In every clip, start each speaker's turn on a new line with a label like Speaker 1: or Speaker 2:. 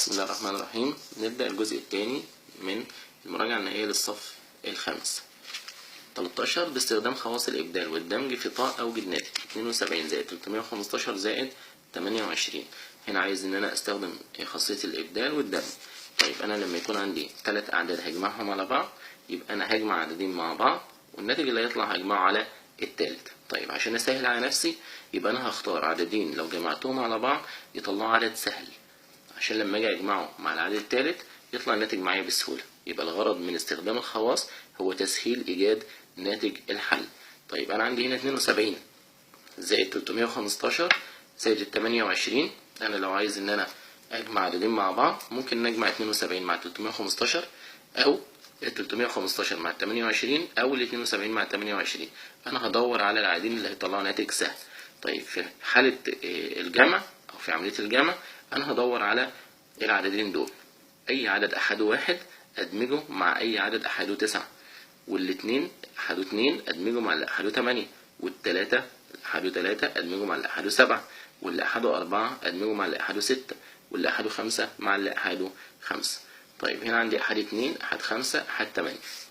Speaker 1: بسم الله الرحمن الرحيم. نبدأ الجزء الثاني من المراجعة النهائية للصف الخامس. 13 باستخدام خواص الإبدال والدمج في طاء أوجد ناتج 72 زائد 315 زائد 28. هنا عايز إن أنا أستخدم خاصية الإبدال والدمج. طيب أنا لما يكون عندي 3 أعداد هجمعهم على بعض، يبقى أنا هجمع عددين مع بعض والناتج اللي هيطلع هجمعه على التالت. طيب عشان أسهل على نفسي يبقى أنا هختار عددين لو جمعتهم على بعض يطلعوا عدد سهل، عشان لما اجي اجمعه مع العدد الثالث يطلع الناتج معايا بسهولة. يبقى الغرض من استخدام الخواص هو تسهيل ايجاد ناتج الحل. طيب انا عندي هنا 72 زائد 315 زائد 28. انا لو عايز ان انا اجمع عددين مع بعض ممكن نجمع 72 مع 315 او 315 مع 28 او ال 72 مع 28. انا هدور على العددين اللي هيطلعوا ناتج سهل. طيب في حالة الجمع او في عملية الجمع انا هدور على العددين دول، اي عدد احده 1 ادمجه مع اي عدد احده 9، والاثنين احده 2 ادمجه مع اللي احده 8، والثلاثة احده 3 ادمجه مع اللي احده 7، واللي احده 4 ادمجه مع اللي احده 6، واللي احده 5 مع اللي احده 5. طيب هنا عندي احد 2 احد 5 احد 8،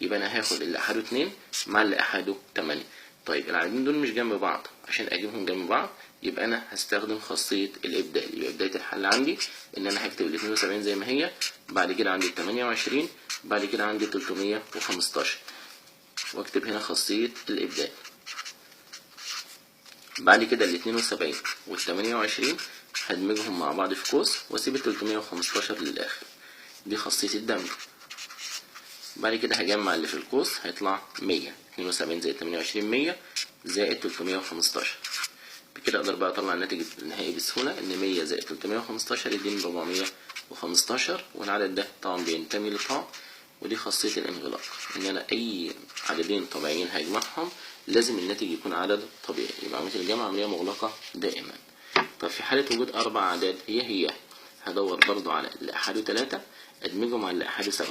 Speaker 1: يبقى انا هاخد اللي احده 2 مع اللي احده 8. طيب العددين دول مش جنب بعض، عشان اجيبهم جنب بعض يبقى انا هستخدم خاصية الابدال. يبقى بداية الحل عندي ان انا هكتب ال 72 زي ما هي، بعد كده عندي ال 28، بعد كده عندي 315، واكتب هنا خاصية الابدال. بعد كده ال 72 وال 28 هدمجهم مع بعض في قوس واسيب ال 315 للاخر، دي خاصية الدمج. بعد كده هجمع اللي في القوس هيطلع 100. 72 زائد 28 100 زائد 315. بكده اقدر بقى اطلع الناتج النهائي بسهولة، ان 100 زائد 315 يديني 415. والعدد ده طبعا بينتمي لطاء، ودي خاصية الانغلاق، ان انا اي عددين طبيعيين هجمعهم لازم الناتج يكون عدد طبيعي، يبقى عملية الجمع عملية مغلقة دائما. طب في حالة وجود 4 أعداد هي هدور برضو على اللي احده 3 ادمجه مع اللي احده 7،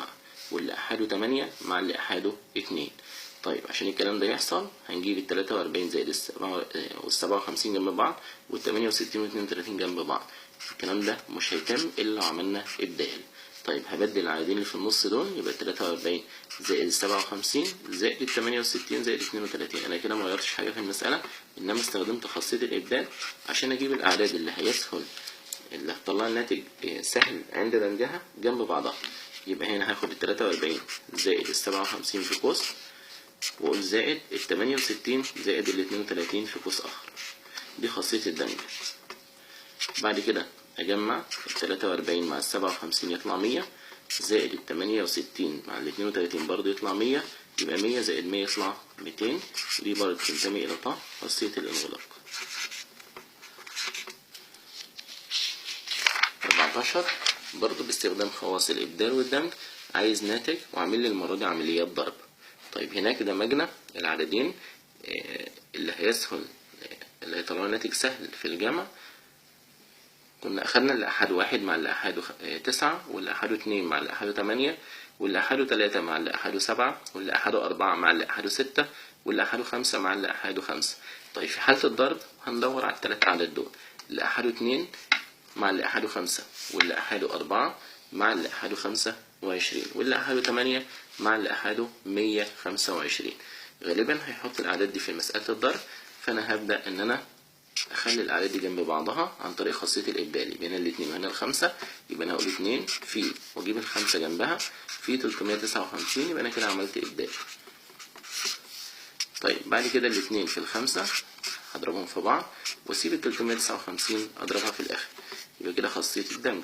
Speaker 1: واللي احده 8 مع اللي احده 2. طيب عشان الكلام ده يحصل هنجيب ال 43 زائد ال 57 جنب بعض، وال 68 وال 32 جنب بعض. الكلام ده مش هيتم الا لو عملنا ابدال. طيب هبدل العددين اللي في النص دول، يبقى 43 زائد ال 57 زائد ال 68 زائد 32. انا كده ما غيرتش حاجه في المساله، انما استخدمت خاصيه الابدال عشان اجيب الاعداد اللي هيسهل اللي هتطلع الناتج سهل عند دمجها جنب بعضها. يبقى هنا هاخد ال 43 زائد ال 57 في قوس، واقول زائد ال 68 زائد ال 32 في قوس اخر، دي خاصية الدمج. بعد كده اجمع ال 43 مع ال 57 يطلع 100، زائد ال 68 مع ال 32 برضه يطلع 100، يبقى 100 زائد 100 يطلع 200، ودي برضه تنتمي الى طاء خاصية الانغلاق. 14 برضه باستخدام خواص الابدال والدمج عايز ناتج وعامل لي المرة دي عمليات ضرب. طيب هناك دمجنا العددين اللي هيسهل اللي هيطلعوا ناتج سهل في الجمع. كنا اخدنا اللي احده 1 مع اللي احده 9، واللي احده 2 مع اللي احده 8، واللي احده 3 مع اللي احده 7، واللي احده 4 مع اللي احده 6، واللي احده 5 مع اللي احده 5. طيب في حالة الضرب هندور على الثلاث اعداد دول، اللي احده 2 مع اللي احده 5، واللي احده 4 مع اللي احده 25، واللي احده 8 مع اللي احده 125. غالبا هيحط الاعداد دي في مسألة الضرب، فانا هبدأ ان انا اخلي الاعداد دي جنب بعضها عن طريق خاصية الابدال. يبقى هنا الاثنين وهنا الخمسة، يبقى انا هقول 2 في واجيب الخمسة جنبها في 359، يبقى انا كده عملت ابدال. طيب بعد كده الاثنين في الخمسة هضربهم في بعض واسيب ال 359 اضربها في الاخر، يبقى كده خاصية الدمج.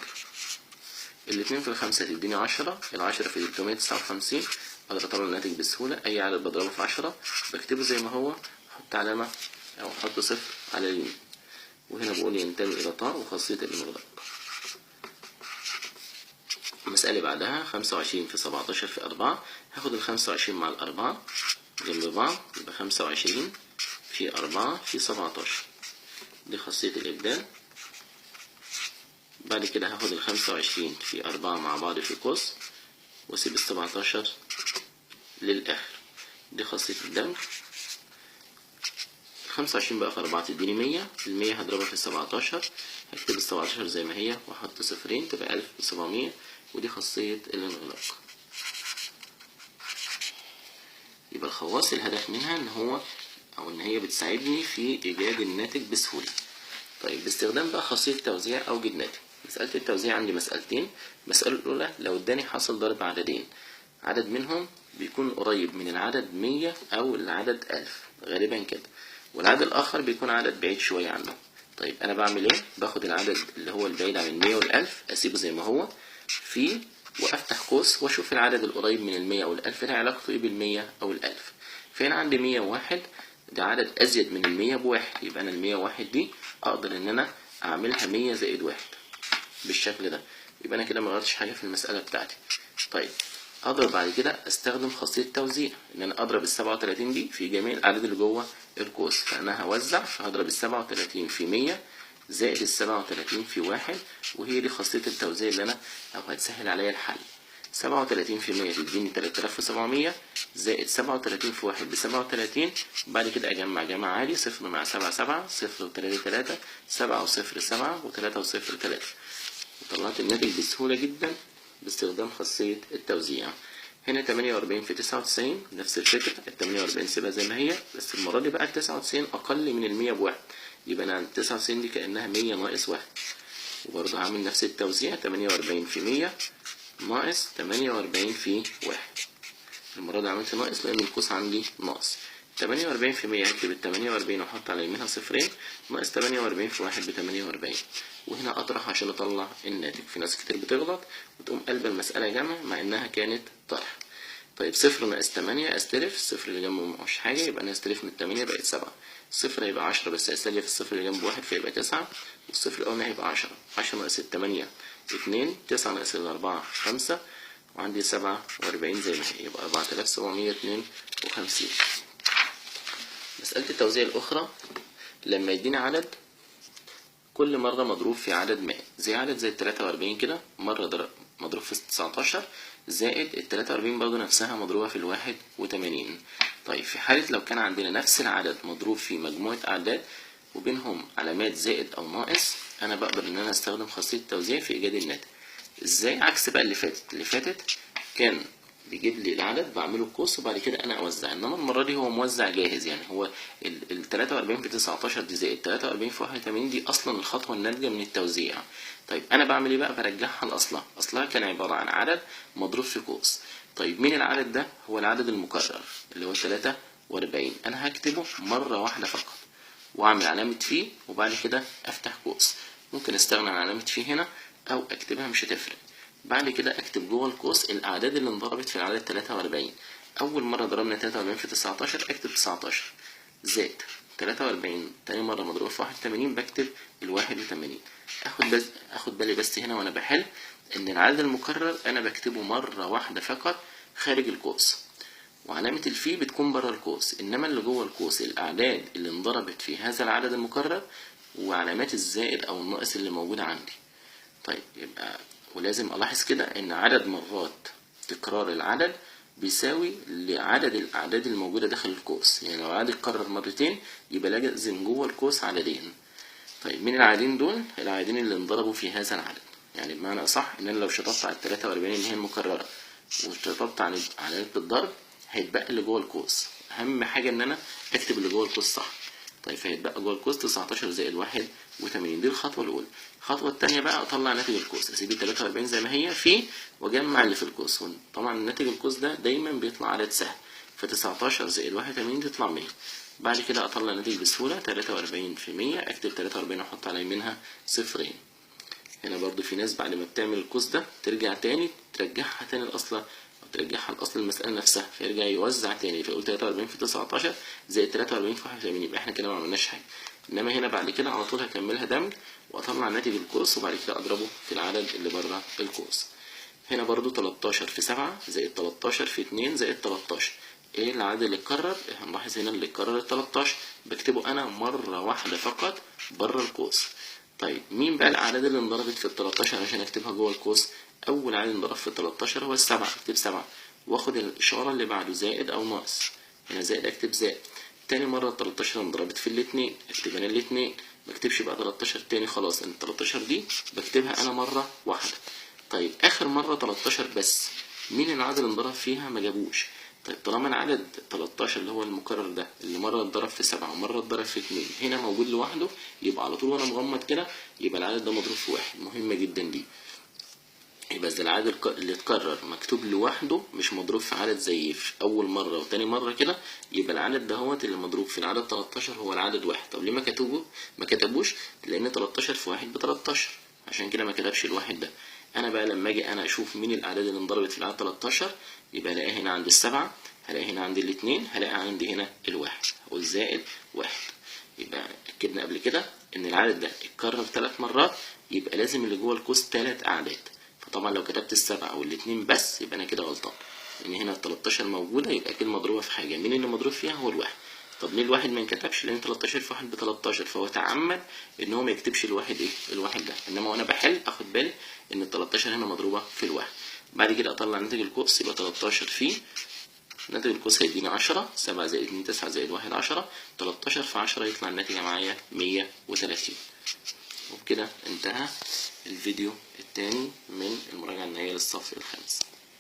Speaker 1: الاثنين في الخمسة تديني 10، ال10 في 359 اقدر اطلع الناتج بسهولة. اي عدد بضربه في 10 بكتبه زي ما هو، احط علامة او احط صفر على اليمين، وهنا بقول ينتمي الى طاء وخاصية الانغلاق. المسألة بعدها 25 في 17 في 4، هاخد ال 25 مع الأربعة جنب بعض، يبقى 25 في 4 في 17، دي خاصية الإبدال. بعد كده هاخد ال 25 في 4 مع بعض في قوس، واسيب ال 17 للآخر، دي خاصية الدمج. 25 بقى في 4 تديني 100. ال100 هضربها في 17، هكتب ال17 زي ما هي واحط صفرين تبقى 1700. ودي خاصية الانغلاق. يبقى الخواص الهدف منها ان هي بتساعدني في ايجاد الناتج بسهولة. طيب باستخدام بقى خاصية توزيع اوجد ناتج. مسألة التوزيع عندي مسألتين. المسألة الأولى لو اداني حاصل ضرب عددين، عدد منهم بيكون قريب من العدد 100 أو العدد 1000 غالبا كده، والعدد الآخر بيكون عدد بعيد شوية عنه. طيب أنا بعمل إيه؟ باخد العدد اللي هو البعيد عن 100 وال1000 أسيبه زي ما هو فيه، وأفتح قوس وأشوف العدد القريب من 100 أو ال1000 ده علاقته إيه بال100 أو ال1000. فين عندي 101 ده عدد أزيد من 100 بواحد، يبقى أنا 101 دي أقدر إن أنا أعملها 100 زائد 1 بالشكل ده. يبقى أنا كده مغيرتش حاجة في المسألة بتاعتي. طيب اقدر بعد كده استخدم خاصية توزيع، ان انا اضرب ال37 دي في جميع الاعداد اللي جوه القوس، فانا هوزع فهضرب ال37 في 100 زائد ال37 في 1، وهي دي خاصية التوزيع اللي انا او هتسهل عليا الحل. 37 في 100 تديني 3700 زائد 37 في 1 ب37. وبعد كده اجمع جمع عادي، 0 مع 7 7، 0 و3 3، 7 و0 7 و3 و0 3، وطلعت الناتج بسهولة جدا باستخدام خاصية التوزيع. هنا 48 في 99 نفس الفكرة، ال 48 سيبها زي ما هي، بس المرة دي بقى ال 99 أقل من ال 100 بواحد، يبقى أنا عند 99 دي كأنها 100 ناقص 1. وبرضه هعمل نفس التوزيع، 48 في 100 ناقص 48 في 1. المرة دي عملت ناقص لأن القوس عندي ناقص. 48 في 100 هكتب ال 48 وأحط على يمينها صفرين، ناقص 48 في 1 ب 48. وهنا أطرح عشان أطلع الناتج. في ناس كتير بتغلط وتقوم قلبة المسألة جمع مع إنها كانت طرح. طيب 0 ناقص 8 أستلف، الصفر اللي جنبه مش حاجة يبقى أنا أستلف من 8 بقت 7. الصفر هيبقى 10 بس أستلف الصفر اللي جنبه 1 فيبقى 9، والصفر الأولاني هيبقى 10. 10 ناقص 8 2، 9 ناقص 4 5، وعندي 47 زي ما هي، يبقى 4752. مسألة التوزيع الأخرى لما يديني عدد كل مرة مضروب في عدد ما، زي عدد زي 43 كده، مرة مضروب في 19 زائد ال 43 برضه نفسها مضروبة في 81. طيب في حالة لو كان عندنا نفس العدد مضروب في مجموعة أعداد وبينهم علامات زائد أو ناقص، أنا بقدر إن أنا أستخدم خاصية التوزيع في إيجاد الناتج. إزاي؟ عكس بقى اللي فاتت كان بيجيب لي العدد بعمله قوس وبعد كده انا اوزع، انما المره دي هو موزع جاهز. يعني هو ال 43 في 19 دي زائد 43 في 81 دي اصلا الخطوه الناتجه من التوزيع. طيب انا بعمل ايه بقى؟ برجعها لاصلها. اصلها كان عباره عن عدد مضروب في قوس. طيب مين العدد ده؟ هو العدد المكرر اللي هو 43. انا هكتبه مره واحده فقط واعمل علامه فيه وبعد كده افتح قوس. ممكن استغنى عن علامه فيه هنا او اكتبها مش هتفرق. بعد كده اكتب جوه القوس الاعداد اللي انضربت في العدد 43. اول مره ضربنا 43 في 19 اكتب 19 زائد 43. تاني مره مضروب في 81 بكتب ال 81. اخد بالي بس هنا وانا بحل ان العدد المكرر انا بكتبه مره واحده فقط خارج القوس، وعلامه الفي بتكون بره القوس، انما اللي جوه القوس الاعداد اللي انضربت في هذا العدد المكرر وعلامات الزائد او الناقص اللي موجوده عندي. طيب يبقى ولازم ألاحظ كده إن عدد مرات تكرار العدد بيساوي لعدد الأعداد الموجودة داخل القوس. يعني لو العدد اتكرر مرتين يبقى لازم جوه القوس عددين. طيب مين العددين دول؟ العددين اللي انضربوا في هذا العدد. يعني بمعنى أصح إن أنا لو شطبت على 43 اللي هي المكررة وشطبت على علامة الضرب هيتبقى اللي جوه القوس. أهم حاجة إن أنا أكتب اللي جوه القوس صح. طيب فهيتبقى جوه القوس 19 زائد 81. دي الخطوة الأولى. الخطوة التانية بقى أطلع ناتج القوس، أسيب ال 43 زي ما هي فيه وأجمع اللي في القوس. طبعا ناتج القوس ده دايما بيطلع عدد سهل، ف 19 زائد 81 تطلع 100. بعد كده أطلع ناتج بسهولة، 43 في 100 أكتب 43 وأحط على يمينها صفرين. هنا برضو في ناس بعد ما بتعمل القوس ده ترجع تاني ترجعها تاني لأصلها أو ترجعها لأصل المسألة نفسها، فيرجع يوزع تاني. فيقول 43 في 19 زائد 43 في 81، يبقى احنا كده ما عملناش حاجة. إنما هنا بعد كده على طول هكملها دمج وأطلع ناتج القوس وبعد كده أضربه في العدد اللي بره القوس. هنا برضو 13 في 7 زائد 13 في 2 زائد 13. ايه العدد اللي اتكرر؟ هنلاحظ هنا اللي اتكرر 13 بكتبه أنا مرة واحدة فقط بره القوس. طيب مين بقى الأعداد اللي انضربت في ال 13 عشان أكتبها جوه القوس؟ أول عدد انضرب في ال 13 هو السبعة، أكتب 7 وآخد الإشارة اللي بعده زائد أو ناقص. هنا زائد أكتب زائد. تاني مرة 13 انضربت في الاتنين، اكتب انا الاتنين، مكتبش بقى 13 تاني خلاص، ان 13 دي بكتبها انا مرة واحدة. طيب اخر مرة 13 بس، مين العدد اللي انضرب فيها ما جابوش؟ طيب طالما العدد 13 اللي هو المكرر ده اللي مرة اتضرب في 7 ومرة اتضرب في 2 هنا موجود لوحده، يبقى على طول وانا مغمض كده يبقى العدد ده مضروب في 1. مهمة جدا دي. يبقى إذا العدد اللي اتكرر مكتوب لوحده مش مضروب في عدد زي في أول مرة وتاني مرة كده، يبقى العدد دهوت اللي مضروب في العدد 13 هو العدد 1. طب ليه ما كتبوش؟ لأن 13 في 1 ب13، عشان كده ما كتبش الواحد ده. أنا بقى لما أجي أنا أشوف مين الأعداد اللي انضربت في العدد 13، يبقى ألاقي هنا عند السبعة، هلاقي هنا عند الاتنين، هلاقي عندي هنا الواحد، هقول زائد 1. يبقى أكدنا قبل كده إن العدد ده اتكرر 3 مرات، يبقى لازم اللي جوه القوس 3 أعداد. فطبعا لو كتبت السبعة او الاتنين بس يبقى انا كده غلطان، لان هنا ال 13 موجوده، يبقى اكيد مضروبه في حاجه. مين اللي مضروب فيها؟ هو الواحد. طب ليه الواحد ما انكتبش؟ لان 13 في 1 ب 13، فهو تعمد ان هو ما يكتبش الواحد الواحد ده، انما وانا بحل اخد بالي ان ال 13 هنا مضروبه في الواحد. بعد كده اطلع ناتج القوس، يبقى 13 في ناتج القوس هيديني 10، 7 زائد 2 9 زائد 1 10، 13 في 10 يطلع الناتج معايا 130. وبكده انتهى الفيديو الثاني من المراجعة النهائية للصف الخامس.